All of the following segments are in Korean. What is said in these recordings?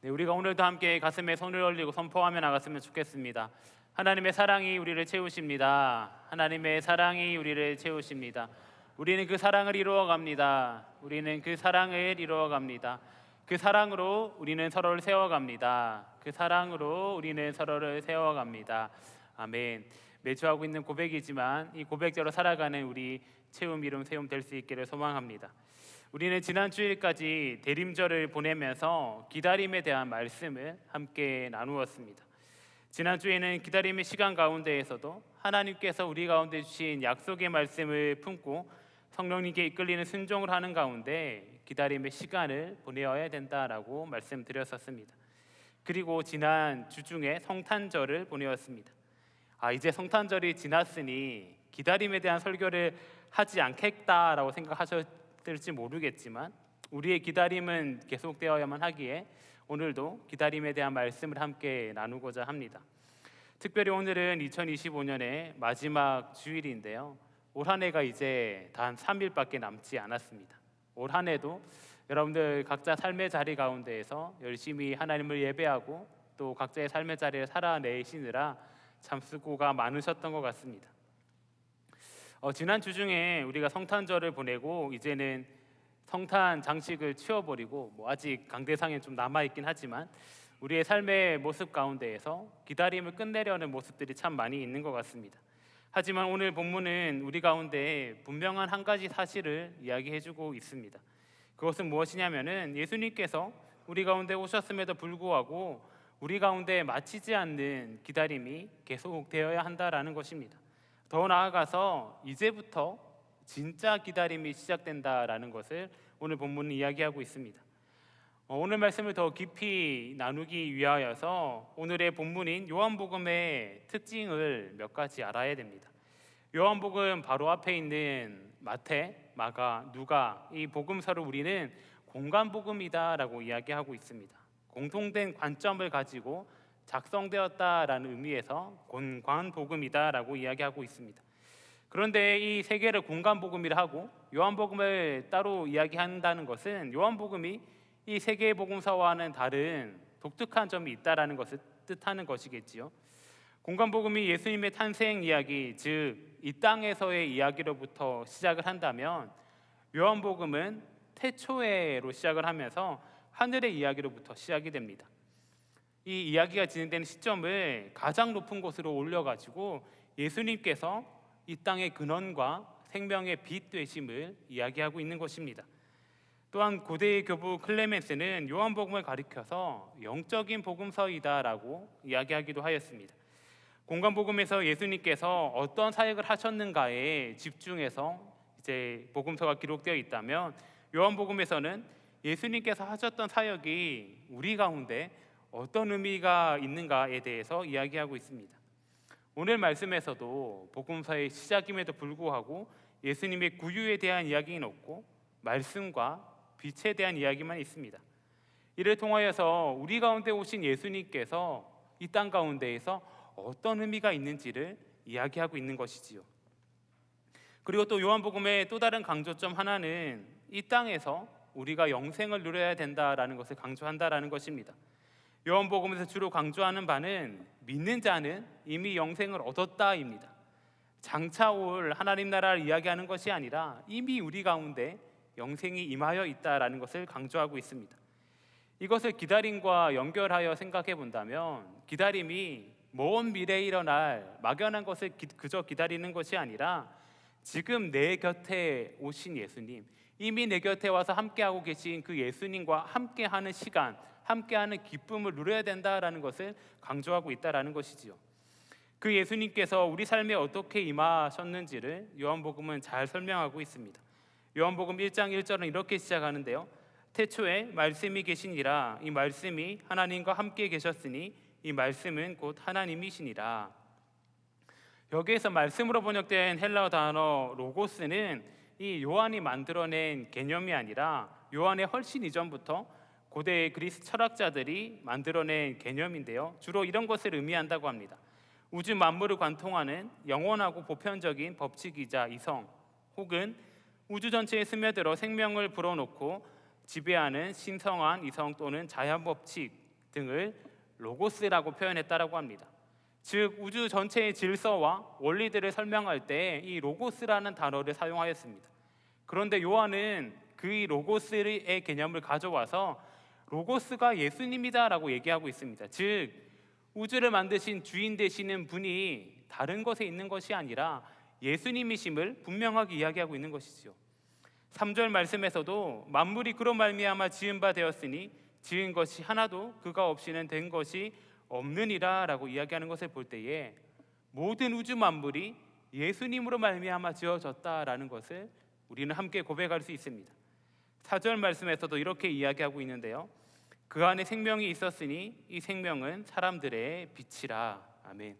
네, 우리가 오늘도 함께 가슴에 손을 올리고 선포하며 나갔으면 좋겠습니다. 하나님의 사랑이 우리를 채우십니다. 하나님의 사랑이 우리를 채우십니다. 우리는 그 사랑을 이루어갑니다. 우리는 그 사랑을 이루어갑니다. 그 사랑으로 우리는 서로를 세워갑니다. 그 사랑으로 우리는 서로를 세워갑니다. 아멘. 매주 하고 있는 고백이지만 이 고백대로 살아가는 우리 채움 이름 세움 될 수 있기를 소망합니다. 우리는 지난 주일까지 대림절을 보내면서 기다림에 대한 말씀을 함께 나누었습니다. 지난 주에는 기다림의 시간 가운데에서도 하나님께서 우리 가운데 주신 약속의 말씀을 품고 성령님께 이끌리는 순종을 하는 가운데 기다림의 시간을 보내어야 된다라고 말씀드렸었습니다. 그리고 지난 주 중에 성탄절을 보내었습니다. 이제 성탄절이 지났으니 기다림에 대한 설교를 하지 않겠다라고 생각하셨을지 모르겠지만 우리의 기다림은 계속되어야만 하기에 오늘도 기다림에 대한 말씀을 함께 나누고자 합니다. 특별히 오늘은 2025년의 마지막 주일인데요. 올 한 해가 이제 단 3일밖에 남지 않았습니다. 올 한 해도 여러분들 각자 삶의 자리 가운데에서 열심히 하나님을 예배하고 또 각자의 삶의 자리를 살아내시느라 참 수고가 많으셨던 것 같습니다. 지난 주 중에 우리가 성탄절을 보내고 이제는 성탄 장식을 치워버리고 아직 강대상에 좀 남아있긴 하지만 우리의 삶의 모습 가운데에서 기다림을 끝내려는 모습들이 참 많이 있는 것 같습니다. 하지만 오늘 본문은 우리 가운데 분명한 한 가지 사실을 이야기해주고 있습니다. 그것은 무엇이냐면은 예수님께서 우리 가운데 오셨음에도 불구하고 우리 가운데 마치지 않는 기다림이 계속되어야 한다라는 것입니다. 더 나아가서 이제부터 진짜 기다림이 시작된다라는 것을 오늘 본문은 이야기하고 있습니다. 오늘 말씀을 더 깊이 나누기 위하여서 오늘의 본문인 요한복음의 특징을 몇 가지 알아야 됩니다. 요한복음 바로 앞에 있는 마태, 마가, 누가 이 복음서를 우리는 공간복음이다라고 이야기하고 있습니다. 공통된 관점을 가지고 작성되었다라는 의미에서 공간복음이다라고 이야기하고 있습니다. 그런데 이 세 개를 공간복음이라 하고 요한복음을 따로 이야기한다는 것은 요한복음이 이 세 개의 복음서와는 다른 독특한 점이 있다라는 것을 뜻하는 것이겠지요. 공간복음이 예수님의 탄생 이야기, 즉 이 땅에서의 이야기로부터 시작을 한다면 요한복음은 태초에로 시작을 하면서 하늘의 이야기로부터 시작이 됩니다. 이 이야기가 진행되는 시점을 가장 높은 곳으로 올려가지고 예수님께서 이 땅의 근원과 생명의 빛 되심을 이야기하고 있는 것입니다. 또한 고대의 교부 클레멘스는 요한복음을 가리켜서 영적인 복음서이다라고 이야기하기도 하였습니다. 공간복음에서 예수님께서 어떤 사역을 하셨는가에 집중해서 이제 복음서가 기록되어 있다면 요한복음에서는 예수님께서 하셨던 사역이 우리 가운데 어떤 의미가 있는가에 대해서 이야기하고 있습니다. 오늘 말씀에서도 복음서의 시작임에도 불구하고 예수님의 구유에 대한 이야기는 없고 말씀과 빛에 대한 이야기만 있습니다. 이를 통하여서 우리 가운데 오신 예수님께서 이 땅 가운데에서 어떤 의미가 있는지를 이야기하고 있는 것이지요. 그리고 또 요한복음의 또 다른 강조점 하나는 이 땅에서 우리가 영생을 누려야 된다라는 것을 강조한다라는 것입니다. 요한복음에서 주로 강조하는 바는 믿는 자는 이미 영생을 얻었다입니다. 장차 올 하나님 나라를 이야기하는 것이 아니라 이미 우리 가운데 영생이 임하여 있다라는 것을 강조하고 있습니다. 이것을 기다림과 연결하여 생각해 본다면 기다림이 먼 미래에 일어날 막연한 것을 그저 기다리는 것이 아니라 지금 내 곁에 오신 예수님, 이미 내 곁에 와서 함께하고 계신 그 예수님과 함께하는 시간, 함께하는 기쁨을 누려야 된다라는 것을 강조하고 있다라는 것이지요. 그 예수님께서 우리 삶에 어떻게 임하셨는지를 요한복음은 잘 설명하고 있습니다. 요한복음 1장 1절은 이렇게 시작하는데요. 태초에 말씀이 계시니라. 이 말씀이 하나님과 함께 계셨으니 이 말씀은 곧 하나님이시니라. 여기에서 말씀으로 번역된 헬라어 단어 로고스는 이 요한이 만들어낸 개념이 아니라 요한의 훨씬 이전부터 고대 그리스 철학자들이 만들어낸 개념인데요. 주로 이런 것을 의미한다고 합니다. 우주 만물을 관통하는 영원하고 보편적인 법칙이자 이성, 혹은 우주 전체에 스며들어 생명을 불어넣고 지배하는 신성한 이성 또는 자연 법칙, 등을 로고스라고 표현했다라고 합니다. 즉 우주 전체의 질서와 원리들을 설명할 때 이 로고스라는 단어를 사용하였습니다. 그런데 요한은 그 로고스의 개념을 가져와서 로고스가 예수님이다라고 얘기하고 있습니다. 즉 우주를 만드신 주인 되시는 분이 다른 것에 있는 것이 아니라 예수님이심을 분명하게 이야기하고 있는 것이죠. 3절 말씀에서도 만물이 그로 말미암아 지은 바 되었으니 지은 것이 하나도 그가 없이는 된 것이 없느니라 라고 이야기하는 것을 볼 때에 모든 우주 만물이 예수님으로 말미암아 지어졌다라는 것을 우리는 함께 고백할 수 있습니다. 4절 말씀에서도 이렇게 이야기하고 있는데요, 그 안에 생명이 있었으니 이 생명은 사람들의 빛이라. 아멘.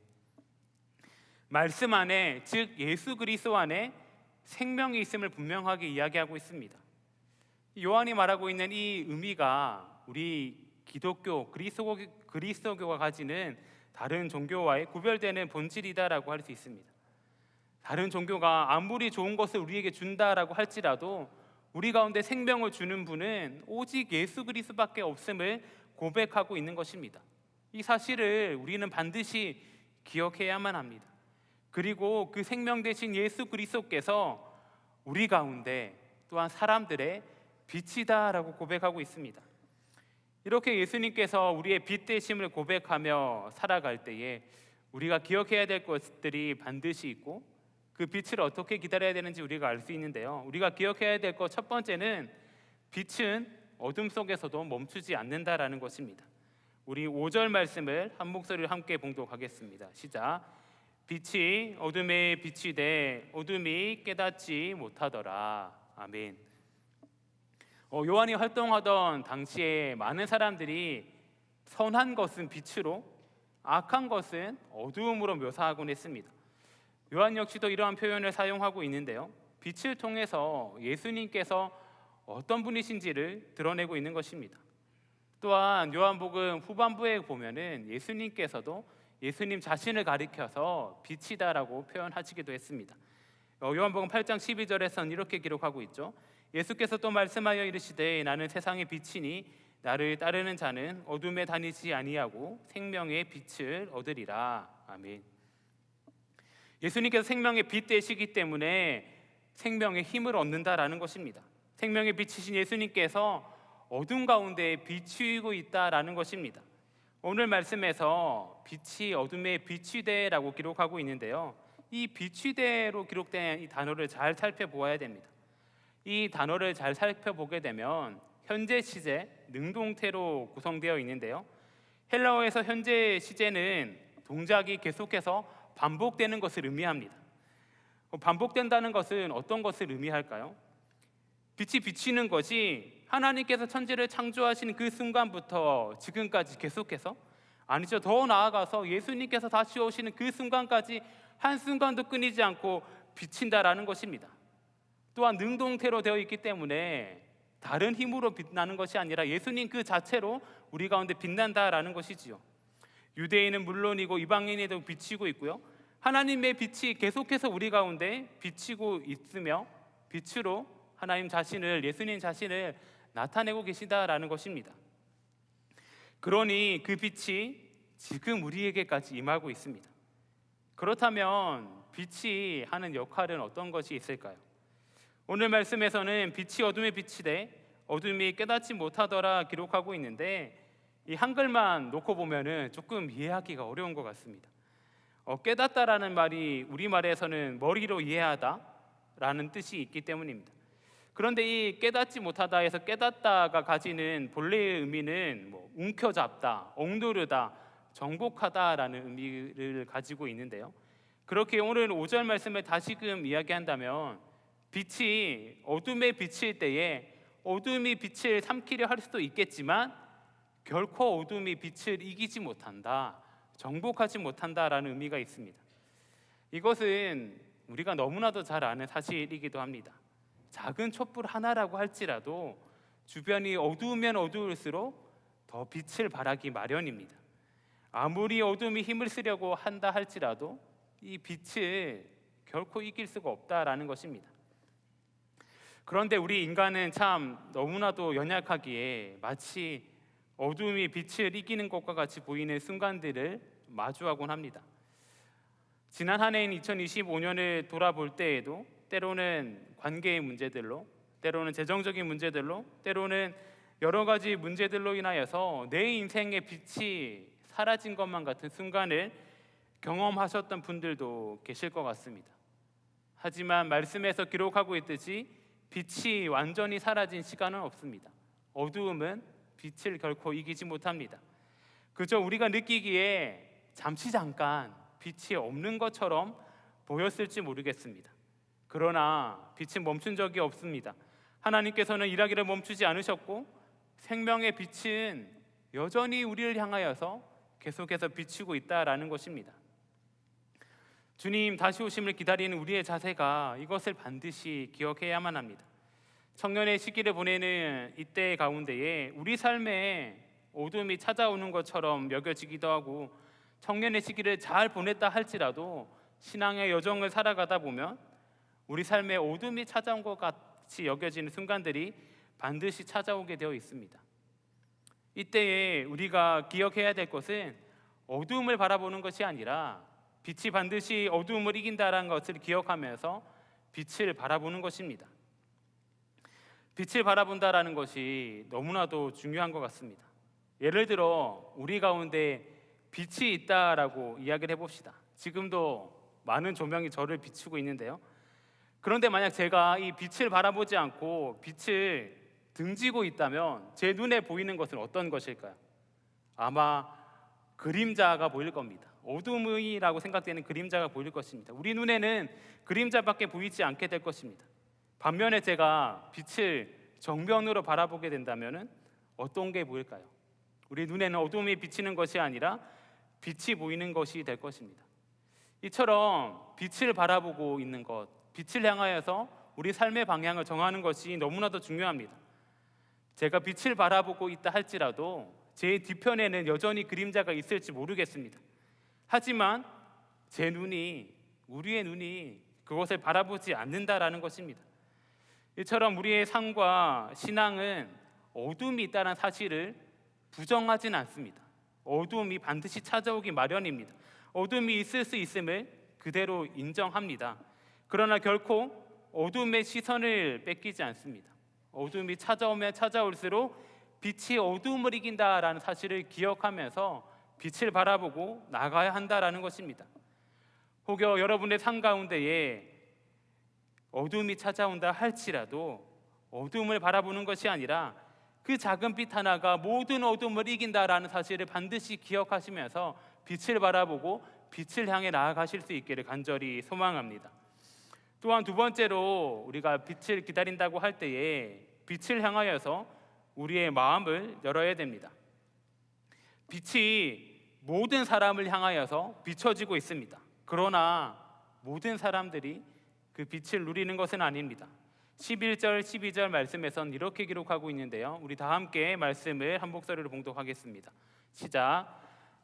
말씀 안에, 즉 예수 그리스도 안에 생명이 있음을 분명하게 이야기하고 있습니다. 요한이 말하고 있는 이 의미가 우리 기독교, 그리스도교가 가지는 다른 종교와의 구별되는 본질이다라고 할 수 있습니다. 다른 종교가 아무리 좋은 것을 우리에게 준다라고 할지라도 우리 가운데 생명을 주는 분은 오직 예수 그리스도밖에 없음을 고백하고 있는 것입니다. 이 사실을 우리는 반드시 기억해야만 합니다. 그리고 그 생명 되신 예수 그리스도께서 우리 가운데 또한 사람들의 빛이다라고 고백하고 있습니다. 이렇게 예수님께서 우리의 빛 되심을 고백하며 살아갈 때에 우리가 기억해야 될 것들이 반드시 있고 그 빛을 어떻게 기다려야 되는지 우리가 알 수 있는데요, 우리가 기억해야 될 것 첫 번째는 빛은 어둠 속에서도 멈추지 않는다라는 것입니다. 우리 5절 말씀을 한 목소리로 함께 봉독하겠습니다. 시작. 빛이 어둠에 비치되 어둠이 깨닫지 못하더라. 아멘. 요한이 활동하던 당시에 많은 사람들이 선한 것은 빛으로, 악한 것은 어두움으로 묘사하곤 했습니다. 요한 역시도 이러한 표현을 사용하고 있는데요, 빛을 통해서 예수님께서 어떤 분이신지를 드러내고 있는 것입니다. 또한 요한복음 후반부에 보면은 예수님께서도 예수님 자신을 가리켜서 빛이다라고 표현하시기도 했습니다. 요한복음 8장 12절에서는 이렇게 기록하고 있죠. 예수께서 또 말씀하여 이르시되 나는 세상의 빛이니 나를 따르는 자는 어둠에 다니지 아니하고 생명의 빛을 얻으리라. 아멘. 예수님께서 생명의 빛 되시기 때문에 생명의 힘을 얻는다라는 것입니다. 생명의 빛이신 예수님께서 어둠 가운데 비추이고 있다라는 것입니다. 오늘 말씀에서 빛이 어둠에 비추되라고 기록하고 있는데요, 이 비추되로 기록된 이 단어를 잘 살펴보아야 됩니다. 이 단어를 잘 살펴보게 되면 현재 시제 능동태로 구성되어 있는데요, 헬라어에서 현재 시제는 동작이 계속해서 반복되는 것을 의미합니다. 반복된다는 것은 어떤 것을 의미할까요? 빛이 비치는 것이 하나님께서 천지를 창조하신 그 순간부터 지금까지 계속해서, 아니죠, 더 나아가서 예수님께서 다시 오시는 그 순간까지 한순간도 끊이지 않고 비친다라는 것입니다. 또한 능동태로 되어 있기 때문에 다른 힘으로 빛나는 것이 아니라 예수님 그 자체로 우리 가운데 빛난다라는 것이지요. 유대인은 물론이고 이방인에도 비치고 있고요, 하나님의 빛이 계속해서 우리 가운데 비치고 있으며 빛으로 하나님 자신을, 예수님 자신을 나타내고 계시다라는 것입니다. 그러니 그 빛이 지금 우리에게까지 임하고 있습니다. 그렇다면 빛이 하는 역할은 어떤 것이 있을까요? 오늘 말씀에서는 빛이 어둠에 비치되 어둠이 깨닫지 못하더라 기록하고 있는데, 이 한글만 놓고 보면은 조금 이해하기가 어려운 것 같습니다. 깨닫다라는 말이 우리말에서는 머리로 이해하다라는 뜻이 있기 때문입니다. 그런데 이 깨닫지 못하다에서 깨닫다가 가지는 본래의 의미는 움켜잡다, 엉두르다, 정복하다라는 의미를 가지고 있는데요, 그렇게 오늘 5절 말씀을 다시금 이야기한다면 빛이 어둠에 비칠 때에 어둠이 빛을 삼키려 할 수도 있겠지만 결코 어둠이 빛을 이기지 못한다, 정복하지 못한다라는 의미가 있습니다. 이것은 우리가 너무나도 잘 아는 사실이기도 합니다. 작은 촛불 하나라고 할지라도 주변이 어두우면 어두울수록 더 빛을 발하기 마련입니다. 아무리 어둠이 힘을 쓰려고 한다 할지라도 이 빛을 결코 이길 수가 없다라는 것입니다. 그런데 우리 인간은 참 너무나도 연약하기에 마치 어둠이 빛을 이기는 것과 같이 보이는 순간들을 마주하곤 합니다. 지난 한 해인 2025년을 돌아볼 때에도 때로는 관계의 문제들로, 때로는 재정적인 문제들로, 때로는 여러 가지 문제들로 인하여서 내 인생의 빛이 사라진 것만 같은 순간을 경험하셨던 분들도 계실 것 같습니다. 하지만 말씀에서 기록하고 있듯이 빛이 완전히 사라진 시간은 없습니다. 어두움은 빛을 결코 이기지 못합니다. 그저 우리가 느끼기에 잠시 잠깐 빛이 없는 것처럼 보였을지 모르겠습니다. 그러나 빛은 멈춘 적이 없습니다. 하나님께서는 일하기를 멈추지 않으셨고 생명의 빛은 여전히 우리를 향하여서 계속해서 비추고 있다라는 것입니다. 주님 다시 오심을 기다리는 우리의 자세가 이것을 반드시 기억해야만 합니다. 청년의 시기를 보내는 이때 가운데에 우리 삶에 어둠이 찾아오는 것처럼 여겨지기도 하고, 청년의 시기를 잘 보냈다 할지라도 신앙의 여정을 살아가다 보면 우리 삶에 어둠이 찾아온 것 같이 여겨지는 순간들이 반드시 찾아오게 되어 있습니다. 이때에 우리가 기억해야 될 것은 어둠을 바라보는 것이 아니라 빛이 반드시 어둠을 이긴다라는 것을 기억하면서 빛을 바라보는 것입니다. 빛을 바라본다라는 것이 너무나도 중요한 것 같습니다. 예를 들어 우리 가운데 빛이 있다라고 이야기를 해봅시다. 지금도 많은 조명이 저를 비추고 있는데요. 그런데 만약 제가 이 빛을 바라보지 않고 빛을 등지고 있다면 제 눈에 보이는 것은 어떤 것일까요? 아마 그림자가 보일 겁니다. 어둠이라고 생각되는 그림자가 보일 것입니다. 우리 눈에는 그림자밖에 보이지 않게 될 것입니다. 반면에 제가 빛을 정면으로 바라보게 된다면 어떤 게 보일까요? 우리 눈에는 어둠이 비치는 것이 아니라 빛이 보이는 것이 될 것입니다. 이처럼 빛을 바라보고 있는 것, 빛을 향하여서 우리 삶의 방향을 정하는 것이 너무나도 중요합니다. 제가 빛을 바라보고 있다 할지라도 제 뒤편에는 여전히 그림자가 있을지 모르겠습니다. 하지만 제 눈이, 우리의 눈이 그것을 바라보지 않는다라는 것입니다. 이처럼 우리의 삶과 신앙은 어둠이 있다는 사실을 부정하진 않습니다. 어둠이 반드시 찾아오기 마련입니다. 어둠이 있을 수 있음을 그대로 인정합니다. 그러나 결코 어둠의 시선을 뺏기지 않습니다. 어둠이 찾아오면 찾아올수록 빛이 어둠을 이긴다라는 사실을 기억하면서 빛을 바라보고 나가야 한다라는 것입니다. 혹여 여러분의 삶 가운데에 어둠이 찾아온다 할지라도 어둠을 바라보는 것이 아니라 그 작은 빛 하나가 모든 어둠을 이긴다라는 사실을 반드시 기억하시면서 빛을 바라보고 빛을 향해 나아가실 수 있기를 간절히 소망합니다. 또한 두 번째로 우리가 빛을 기다린다고 할 때에 빛을 향하여서 우리의 마음을 열어야 됩니다. 빛이 모든 사람을 향하여서 비춰지고 있습니다. 그러나 모든 사람들이 그 빛을 누리는 것은 아닙니다. 11절, 12절 말씀에선 이렇게 기록하고 있는데요. 우리 다 함께 말씀을 한 목소리로 봉독하겠습니다. 시작.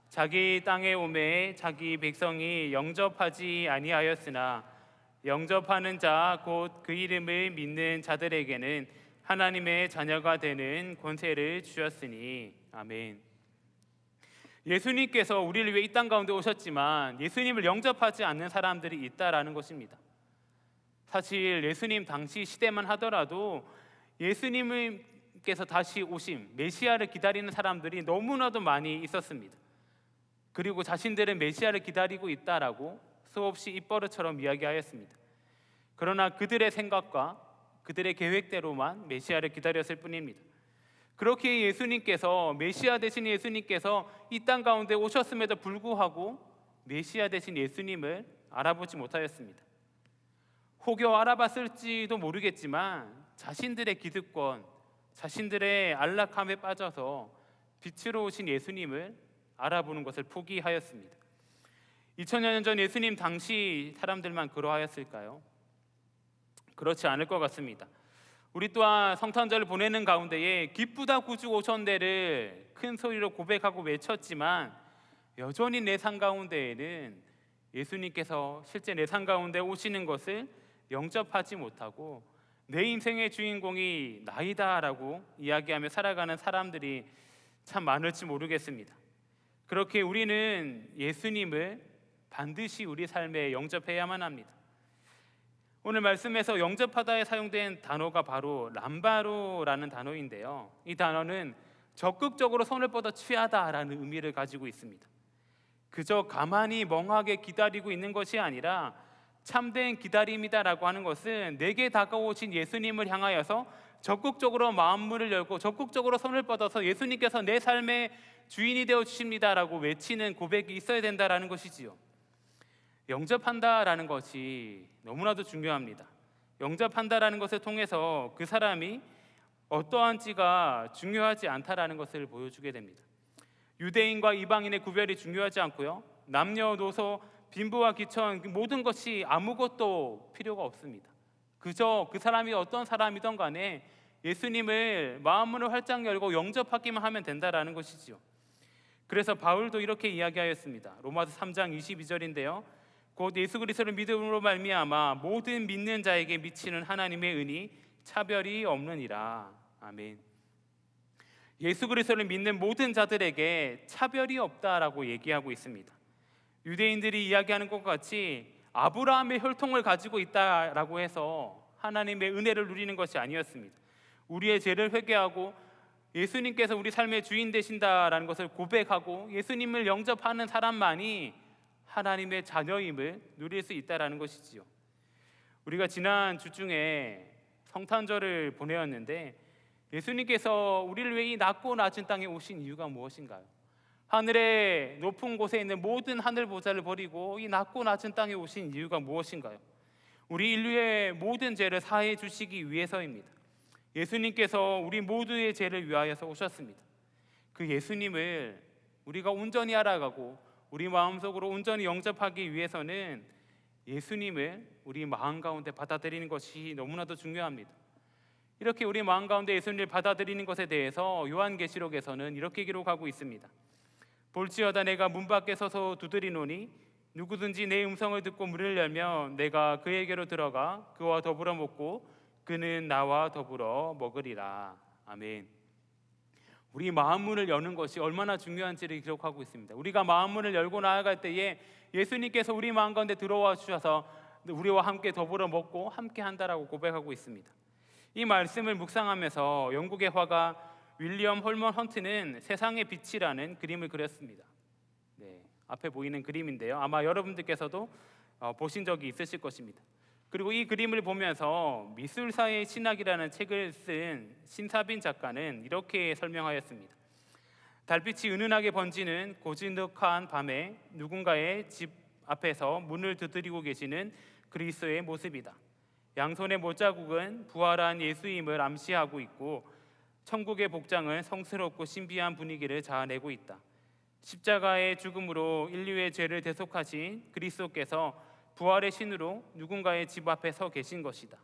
자기 땅에 오매 자기 백성이 영접하지 아니하였으나 영접하는 자 곧 그 이름을 믿는 자들에게는 하나님의 자녀가 되는 권세를 주셨으니. 아멘. 예수님께서 우리를 위해 이 땅 가운데 오셨지만 예수님을 영접하지 않는 사람들이 있다라는 것입니다. 사실 예수님 당시 시대만 하더라도 예수님께서 다시 오심, 메시아를 기다리는 사람들이 너무나도 많이 있었습니다. 그리고 자신들은 메시아를 기다리고 있다라고 수없이 입버릇처럼 이야기하였습니다. 그러나 그들의 생각과 그들의 계획대로만 메시아를 기다렸을 뿐입니다. 그렇게 예수님께서, 메시아 되신 예수님께서 이 땅 가운데 오셨음에도 불구하고 메시아 되신 예수님을 알아보지 못하였습니다. 혹여 알아봤을지도 모르겠지만 자신들의 기득권, 자신들의 안락함에 빠져서 빛으로 오신 예수님을 알아보는 것을 포기하였습니다. 2000여 년 전 예수님 당시 사람들만 그러하였을까요? 그렇지 않을 것 같습니다. 우리 또한 성탄절을 보내는 가운데에 기쁘다 구주 오셨네를 큰 소리로 고백하고 외쳤지만 여전히 내 삶 가운데에는 예수님께서 실제 내 삶 가운데 오시는 것을 영접하지 못하고 내 인생의 주인공이 나이다라고 이야기하며 살아가는 사람들이 참 많을지 모르겠습니다. 그렇게 우리는 예수님을 반드시 우리 삶에 영접해야만 합니다. 오늘 말씀에서 영접하다에 사용된 단어가 바로 람바로라는 단어인데요, 이 단어는 적극적으로 손을 뻗어 취하다라는 의미를 가지고 있습니다. 그저 가만히 멍하게 기다리고 있는 것이 아니라 참된 기다림이다라고 하는 것은 내게 다가오신 예수님을 향하여서 적극적으로 마음문을 열고 적극적으로 손을 뻗어서 예수님께서 내 삶의 주인이 되어 주십니다라고 외치는 고백이 있어야 된다라는 것이지요. 영접한다라는 것이 너무나도 중요합니다. 영접한다라는 것을 통해서 그 사람이 어떠한지가 중요하지 않다라는 것을 보여주게 됩니다. 유대인과 이방인의 구별이 중요하지 않고요, 남녀노소 빈부와 기천 모든 것이 아무것도 필요가 없습니다. 그저 그 사람이 어떤 사람이든 간에 예수님을 마음문을 활짝 열고 영접하기만 하면 된다라는 것이지요. 그래서 바울도 이렇게 이야기하였습니다. 로마서 3장 22절인데요. 곧 예수 그리스도를 믿음으로 말미암아 모든 믿는 자에게 미치는 하나님의 은이 차별이 없느니라. 아멘. 예수 그리스도를 믿는 모든 자들에게 차별이 없다라고 얘기하고 있습니다. 유대인들이 이야기하는 것 같이 아브라함의 혈통을 가지고 있다라고 해서 하나님의 은혜를 누리는 것이 아니었습니다. 우리의 죄를 회개하고 예수님께서 우리 삶의 주인 되신다라는 것을 고백하고 예수님을 영접하는 사람만이 하나님의 자녀임을 누릴 수 있다라는 것이지요. 우리가 지난 주 중에 성탄절을 보내었는데 예수님께서 우리를 위해 이 낮고 낮은 땅에 오신 이유가 무엇인가요? 하늘의 높은 곳에 있는 모든 하늘 보좌를 버리고 이 낮고 낮은 땅에 오신 이유가 무엇인가요? 우리 인류의 모든 죄를 사해 주시기 위해서입니다. 예수님께서 우리 모두의 죄를 위하여서 오셨습니다. 그 예수님을 우리가 온전히 알아가고 우리 마음속으로 온전히 영접하기 위해서는 예수님을 우리 마음 가운데 받아들이는 것이 너무나도 중요합니다. 이렇게 우리 마음 가운데 예수님을 받아들이는 것에 대해서 요한계시록에서는 이렇게 기록하고 있습니다. 볼지어다 내가 문 밖에 서서 두드리노니 누구든지 내 음성을 듣고 문을 열면 내가 그에게로 들어가 그와 더불어 먹고 그는 나와 더불어 먹으리라. 아멘. 우리 마음문을 여는 것이 얼마나 중요한지를 기록하고 있습니다. 우리가 마음문을 열고 나아갈 때에 예수님께서 우리 마음 가운데 들어와 주셔서 우리와 함께 더불어 먹고 함께 한다라고 고백하고 있습니다. 이 말씀을 묵상하면서 영국의 화가 윌리엄 홀먼 헌트는 세상의 빛이라는 그림을 그렸습니다. 네, 앞에 보이는 그림인데요, 아마 여러분들께서도 보신 적이 있으실 것입니다. 그리고 이 그림을 보면서 미술사의 신학이라는 책을 쓴 신사빈 작가는 이렇게 설명하였습니다. 달빛이 은은하게 번지는 고즈넉한 밤에 누군가의 집 앞에서 문을 두드리고 계시는 그리스도의 모습이다. 양손의 못자국은 부활한 예수임을 암시하고 있고 천국의 복장은 성스럽고 신비한 분위기를 자아내고 있다. 십자가의 죽음으로 인류의 죄를 대속하신 그리스도께서 부활의 신으로 누군가의 집 앞에 서 계신 것이다.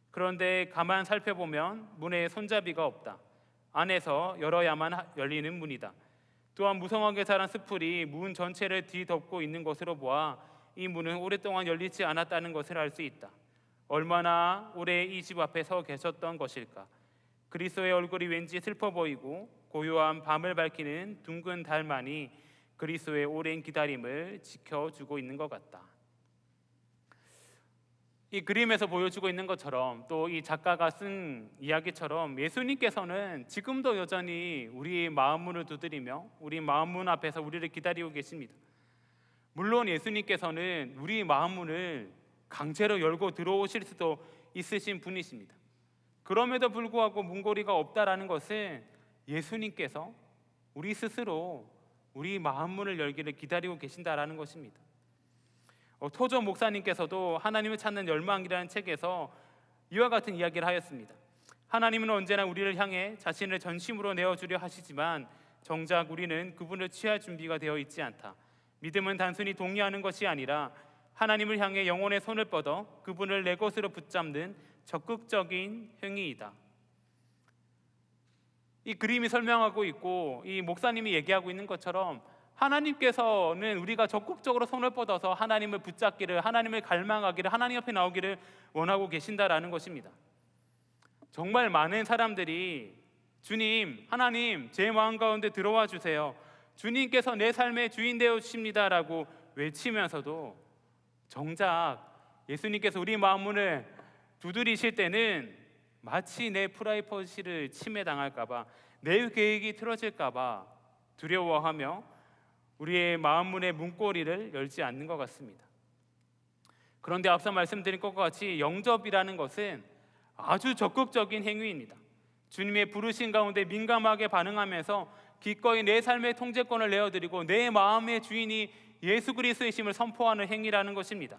그런데 가만 살펴보면 문에 손잡이가 없다. 안에서 열어야만 열리는 문이다. 또한 무성하게 자란 숲풀이 문 전체를 뒤덮고 있는 것으로 보아 이 문은 오랫동안 열리지 않았다는 것을 알 수 있다. 얼마나 오래 이 집 앞에 서 계셨던 것일까? 그리스도의 얼굴이 왠지 슬퍼 보이고 고요한 밤을 밝히는 둥근 달만이 그리스도의 오랜 기다림을 지켜주고 있는 것 같다. 이 그림에서 보여주고 있는 것처럼 또 이 작가가 쓴 이야기처럼 예수님께서는 지금도 여전히 우리 마음문을 두드리며 우리 마음문 앞에서 우리를 기다리고 계십니다. 물론 예수님께서는 우리 마음문을 강제로 열고 들어오실 수도 있으신 분이십니다. 그럼에도 불구하고 문고리가 없다라는 것은 예수님께서 우리 스스로 우리 마음문을 열기를 기다리고 계신다라는 것입니다. 토조 목사님께서도 하나님을 찾는 열망이라는 책에서 이와 같은 이야기를 하였습니다. 하나님은 언제나 우리를 향해 자신을 전심으로 내어주려 하시지만 정작 우리는 그분을 취할 준비가 되어 있지 않다. 믿음은 단순히 동의하는 것이 아니라 하나님을 향해 영혼의 손을 뻗어 그분을 내 것으로 붙잡는 적극적인 행위이다. 이 그림이 설명하고 있고 이 목사님이 얘기하고 있는 것처럼 하나님께서는 우리가 적극적으로 손을 뻗어서 하나님을 붙잡기를, 하나님을 갈망하기를, 하나님 앞에 나오기를 원하고 계신다라는 것입니다. 정말 많은 사람들이 주님, 하나님, 제 마음 가운데 들어와 주세요. 주님께서 내 삶의 주인 되어 주십니다라고 외치면서도 정작 예수님께서 우리 마음 문을 두드리실 때는 마치 내 프라이버시를 침해당할까봐, 내 계획이 틀어질까봐 두려워하며 우리의 마음 문의 문고리를 열지 않는 것 같습니다. 그런데 앞서 말씀드린 것과 같이 영접이라는 것은 아주 적극적인 행위입니다. 주님의 부르신 가운데 민감하게 반응하면서 기꺼이 내 삶의 통제권을 내어드리고 내 마음의 주인이 예수 그리스도이심을 선포하는 행위라는 것입니다.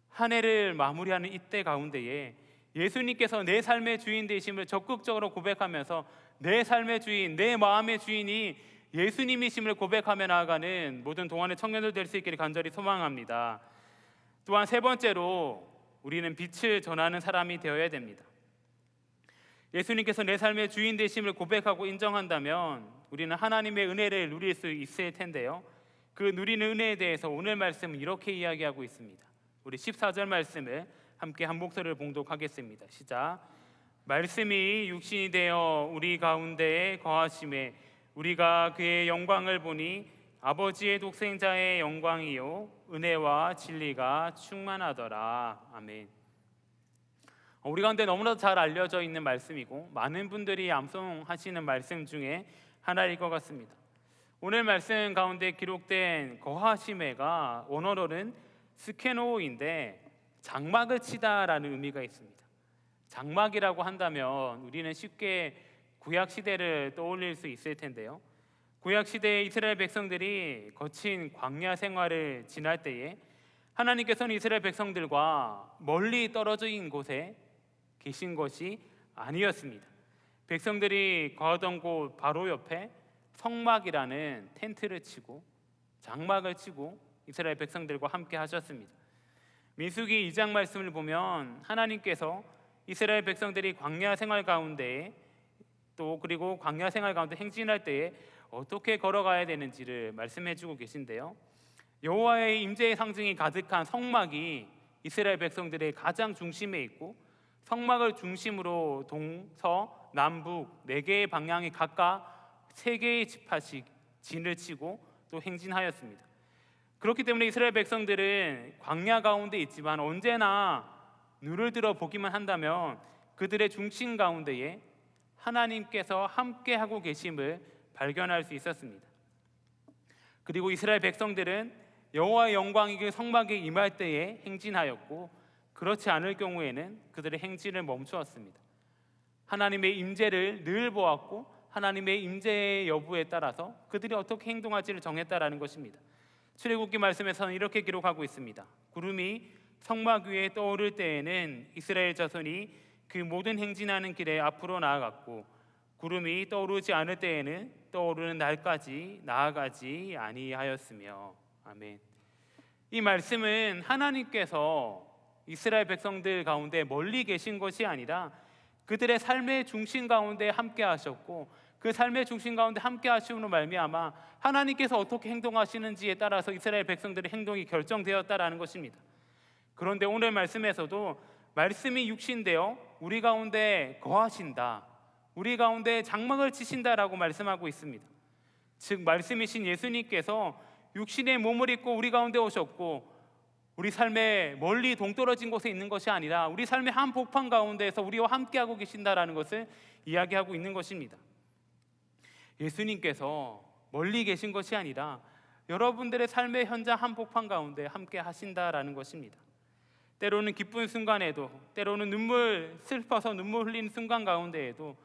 한 해를 마무리하는 이때 가운데에 예수님께서 내 삶의 주인 되심을 적극적으로 고백하면서 내 삶의 주인, 내 마음의 주인이 예수님이심을 고백하며 나아가는 모든 동안의 청년들 될 수 있기를 간절히 소망합니다. 또한 세 번째로 우리는 빛을 전하는 사람이 되어야 됩니다. 예수님께서 내 삶의 주인 되심을 고백하고 인정한다면 우리는 하나님의 은혜를 누릴 수 있을 텐데요, 그 누리는 은혜에 대해서 오늘 말씀은 이렇게 이야기하고 있습니다. 우리 14절 말씀을 함께 한 목소리를 봉독하겠습니다. 시작. 말씀이 육신이 되어 우리 가운데에 거하심에 우리가 그의 영광을 보니 아버지의 독생자의 영광이요 은혜와 진리가 충만하더라. 아멘. 우리 가운데 너무나도 잘 알려져 있는 말씀이고 많은 분들이 암송하시는 말씀 중에 하나일 것 같습니다. 오늘 말씀 가운데 기록된 거하심에가 원어로는 스케노인데 장막을 치다라는 의미가 있습니다. 장막이라고 한다면 우리는 쉽게 구약 시대를 떠올릴 수 있을 텐데요, 구약 시대의 이스라엘 백성들이 거친 광야 생활을 지날 때에 하나님께서는 이스라엘 백성들과 멀리 떨어져 있는 곳에 계신 것이 아니었습니다. 백성들이 거하던 곳 바로 옆에 성막이라는 텐트를 치고 장막을 치고 이스라엘 백성들과 함께 하셨습니다. 민수기 2장 말씀을 보면 하나님께서 이스라엘 백성들이 광야 생활 가운데 또 그리고 광야 생활 가운데 행진할 때에 어떻게 걸어가야 되는지를 말씀해주고 계신데요, 여호와의 임재의 상징이 가득한 성막이 이스라엘 백성들의 가장 중심에 있고 성막을 중심으로 동서 남북 4개의 방향이 각각 3개의 지파씩 진을 치고 또 행진하였습니다. 그렇기 때문에 이스라엘 백성들은 광야 가운데 있지만 언제나 눈을 들어 보기만 한다면 그들의 중심 가운데에 하나님께서 함께하고 계심을 발견할 수 있었습니다. 그리고 이스라엘 백성들은 여호와의 영광이 그 성막에 임할 때에 행진하였고 그렇지 않을 경우에는 그들의 행진을 멈추었습니다. 하나님의 임재를 늘 보았고 하나님의 임재의 여부에 따라서 그들이 어떻게 행동할지를 정했다라는 것입니다. 출애굽기 말씀에서는 이렇게 기록하고 있습니다. 구름이 성막 위에 떠오를 때에는 이스라엘 자손이 그 모든 행진하는 길에 앞으로 나아갔고 구름이 떠오르지 않을 때에는 떠오르는 날까지 나아가지 아니하였으며. 아멘. 이 말씀은 하나님께서 이스라엘 백성들 가운데 멀리 계신 것이 아니라 그들의 삶의 중심 가운데 함께 하셨고 그 삶의 중심 가운데 함께 하심으로 말미암아 하나님께서 어떻게 행동하시는지에 따라서 이스라엘 백성들의 행동이 결정되었다라는 것입니다. 그런데 오늘 말씀에서도 말씀이 육신되어 우리 가운데 거하신다, 우리 가운데 장막을 치신다라고 말씀하고 있습니다. 즉 말씀이신 예수님께서 육신의 몸을 입고 우리 가운데 오셨고 우리 삶에 멀리 동떨어진 곳에 있는 것이 아니라 우리 삶의 한 복판 가운데에서 우리와 함께하고 계신다라는 것을 이야기하고 있는 것입니다. 예수님께서 멀리 계신 것이 아니라 여러분들의 삶의 현장 한 복판 가운데 함께 하신다라는 것입니다. 때로는 기쁜 순간에도, 때로는 슬퍼서 눈물 흘리는 순간 가운데에도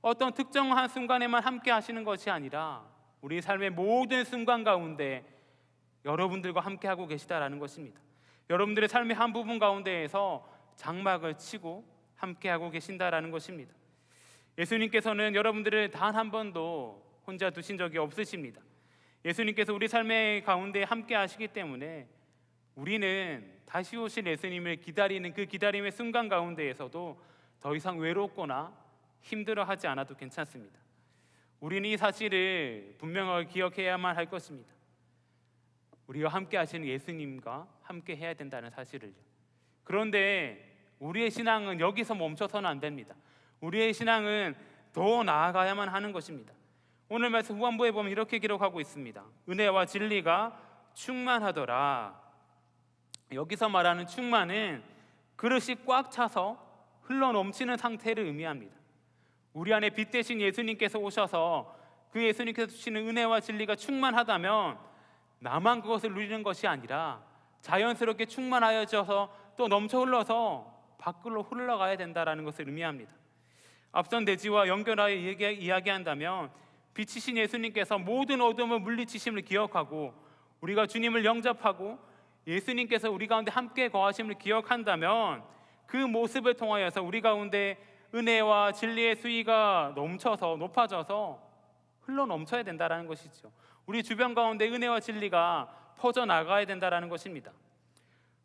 어떤 특정한 순간에만 함께 하시는 것이 아니라 우리 삶의 모든 순간 가운데 여러분들과 함께 하고 계시다라는 것입니다. 여러분들의 삶의 한 부분 가운데에서 장막을 치고 함께 하고 계신다라는 것입니다. 예수님께서는 여러분들을 단 한 번도 혼자 두신 적이 없으십니다. 예수님께서 우리 삶의 가운데 함께 하시기 때문에 우리는 다시 오실 예수님을 기다리는 그 기다림의 순간 가운데에서도 더 이상 외롭거나 힘들어하지 않아도 괜찮습니다. 우리는 이 사실을 분명하게 기억해야만 할 것입니다. 우리와 함께 하시는 예수님과 함께 해야 된다는 사실을요. 그런데 우리의 신앙은 여기서 멈춰서는 안 됩니다. 우리의 신앙은 더 나아가야만 하는 것입니다. 오늘 말씀 후반부에 보면 이렇게 기록하고 있습니다. 은혜와 진리가 충만하더라. 여기서 말하는 충만은 그릇이 꽉 차서 흘러 넘치는 상태를 의미합니다. 우리 안에 빛 대신 예수님께서 오셔서 그 예수님께서 주시는 은혜와 진리가 충만하다면 나만 그것을 누리는 것이 아니라 자연스럽게 충만하여져서 또 넘쳐 흘러서 밖으로 흘러가야 된다는 것을 의미합니다. 앞선 대지와 연결하여 이야기한다면 빛이신 예수님께서 모든 어둠을 물리치심을 기억하고 우리가 주님을 영접하고 예수님께서 우리 가운데 함께 거하심을 기억한다면 그 모습을 통하여서 우리 가운데 은혜와 진리의 수위가 넘쳐서 높아져서 흘러 넘쳐야 된다는 것이죠. 우리 주변 가운데 은혜와 진리가 퍼져나가야 된다는 것입니다.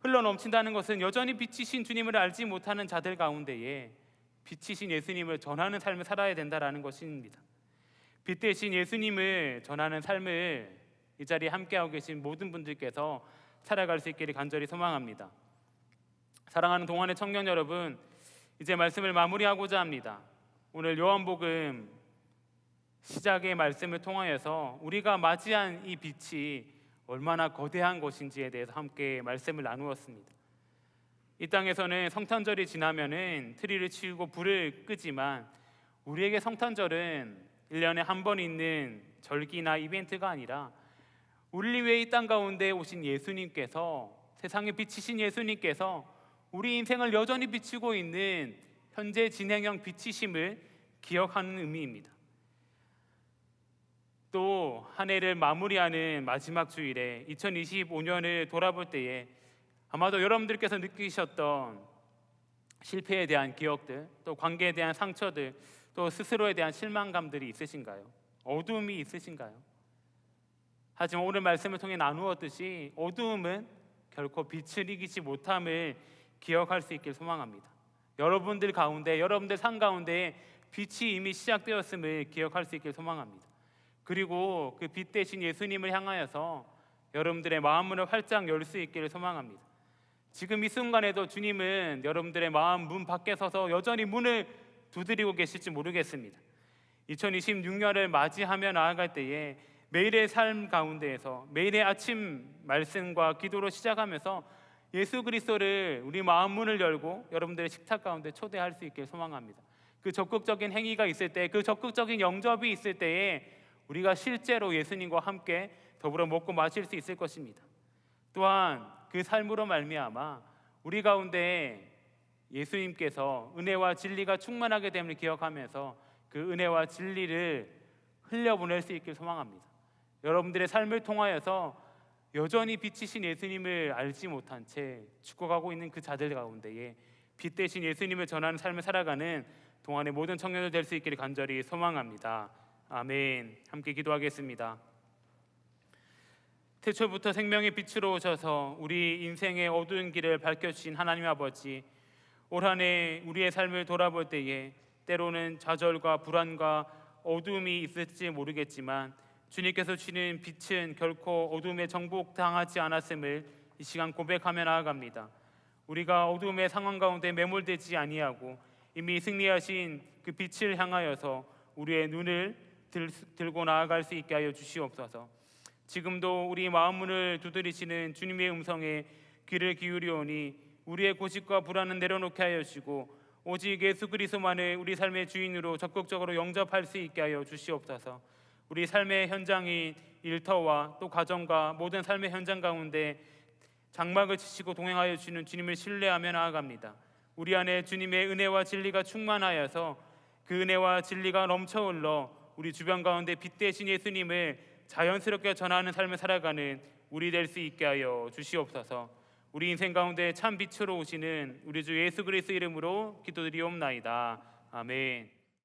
흘러 넘친다는 것은 여전히 빛이신 주님을 알지 못하는 자들 가운데에 빛이신 예수님을 전하는 삶을 살아야 된다는 것입니다. 빛 대신 예수님을 전하는 삶을 이 자리에 함께하고 계신 모든 분들께서 살아갈 수 있기를 간절히 소망합니다. 사랑하는 동안의 청년 여러분, 이제 말씀을 마무리하고자 합니다. 오늘 요한복음 시작의 말씀을 통하여서 우리가 맞이한 이 빛이 얼마나 거대한 것인지에 대해서 함께 말씀을 나누었습니다. 이 땅에서는 성탄절이 지나면은 트리를 치우고 불을 끄지만 우리에게 성탄절은 1년에 한 번 있는 절기나 이벤트가 아니라 우리를 위해 이 땅 가운데 오신 예수님께서, 세상의 빛이신 예수님께서 우리 인생을 여전히 비추고 있는 현재 진행형 빛이심을 기억하는 의미입니다. 또 한 해를 마무리하는 마지막 주일에 2025년을 돌아볼 때에 아마도 여러분들께서 느끼셨던 실패에 대한 기억들, 또 관계에 대한 상처들, 또 스스로에 대한 실망감들이 있으신가요? 어두움이 있으신가요? 하지만 오늘 말씀을 통해 나누었듯이 어두움은 결코 빛을 이기지 못함을 기억할 수 있길 소망합니다. 여러분들 가운데, 여러분들 삶 가운데 빛이 이미 시작되었음을 기억할 수 있길 소망합니다. 그리고 그 빛 대신 예수님을 향하여서 여러분들의 마음문을 활짝 열 수 있기를 소망합니다. 지금 이 순간에도 주님은 여러분들의 마음 문 밖에 서서 여전히 문을 두드리고 계실지 모르겠습니다. 2026년을 맞이하며 나아갈 때에 매일의 삶 가운데에서 매일의 아침 말씀과 기도로 시작하면서 예수 그리스도를 우리 마음 문을 열고 여러분들의 식탁 가운데 초대할 수 있길 소망합니다. 그 적극적인 행위가 있을 때, 그 적극적인 영접이 있을 때에 우리가 실제로 예수님과 함께 더불어 먹고 마실 수 있을 것입니다. 또한 그 삶으로 말미암아 우리 가운데 예수님께서 은혜와 진리가 충만하게 됨을 기억하면서 그 은혜와 진리를 흘려보낼 수 있길 소망합니다. 여러분들의 삶을 통하여서 여전히 빛이신 예수님을 알지 못한 채 죽어가고 있는 그 자들 가운데에 빛 대신 예수님을 전하는 삶을 살아가는 동안의 모든 청년들 될 수 있기를 간절히 소망합니다. 아멘. 함께 기도하겠습니다. 태초부터 생명의 빛으로 오셔서 우리 인생의 어두운 길을 밝혀주신 하나님 아버지, 올 한 해 우리의 삶을 돌아볼 때에 때로는 좌절과 불안과 어두움이 있을지 모르겠지만 주님께서 주시는 빛은 결코 어둠에 정복당하지 않았음을 이 시간 고백하며 나아갑니다. 우리가 어둠의 상황 가운데 매몰되지 아니하고 이미 승리하신 그 빛을 향하여서 우리의 눈을 들고 나아갈 수 있게 하여 주시옵소서. 지금도 우리 마음 문을 두드리시는 주님의 음성에 귀를 기울이오니 우리의 고집과 불안은 내려놓게 하여 주시고 오직 예수 그리스도만을 우리 삶의 주인으로 적극적으로 영접할 수 있게 하여 주시옵소서. 우리 삶의 현장인 일터와 또 가정과 모든 삶의 현장 가운데 장막을 치시고 동행하여 주시는 주님을 신뢰하며 나아갑니다. 우리 안에 주님의 은혜와 진리가 충만하여서 그 은혜와 진리가 넘쳐 흘러 우리 주변 가운데 빛 대신 예수님을 자연스럽게 전하는 삶을 살아가는 우리 될 수 있게 하여 주시옵소서. 우리 인생 가운데 참 빛으로 오시는 우리 주 예수 그리스도 이름으로 기도드리옵나이다. 아멘.